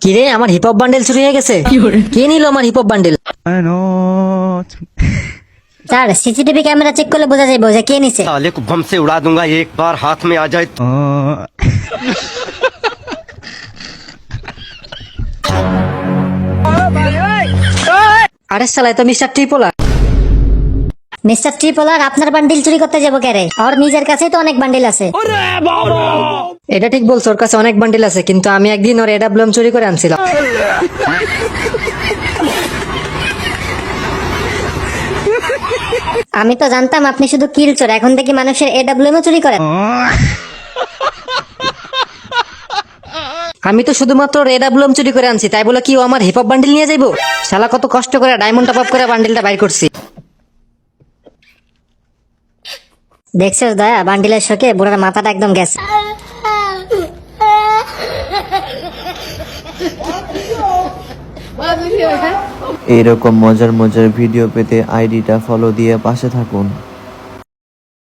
কিরে আমার hip hop bundle চুরি হয়ে গেছে। কে নিল আমার hip hop bundle? Sir CCTV camera check করলে বোঝা যাবে যে কে নিছে। साले को बम से उड़ा दूंगा एक बार हाथ में आ जाए तो। আরে শালা তো মিস্টার ট্রিপোলা। মিস্টার ট্রিপলার আপনার বান্ডিল চুরি করতে যাবো কেরে? আর নিজের কাছেই তো অনেক বান্ডিল আছে। এটা ঠিক বলছো, ওর কাছে অনেক বান্ডেল আছে, কিন্তু আমি একদিন ওর এডাব্লুএম চুরি করে আনছিলাম। আমি তো জানতাম আপনি শুধু কিল চোর, এখন দেখি মানুষের এডব্লিউএম চুরি করেন। আমি তো শুধুমাত্র এডাব্লুএম চুরি করে আনছি, তাই বলে কি ও আমার হিপ হপ বান্ডেল নিয়ে যাইবো? শালা কত কষ্ট করে ডায়মন্ড টপ আপ করে বান্ডেলটা বাইর করছি। দেখছিস দয়া, বান্ডিলের শোকে বুড়ার মাথাটা একদম গেছে। এরকম মজার মজার ভিডিও পেতে আইডিটা ফলো দিয়ে পাশে থাকুন।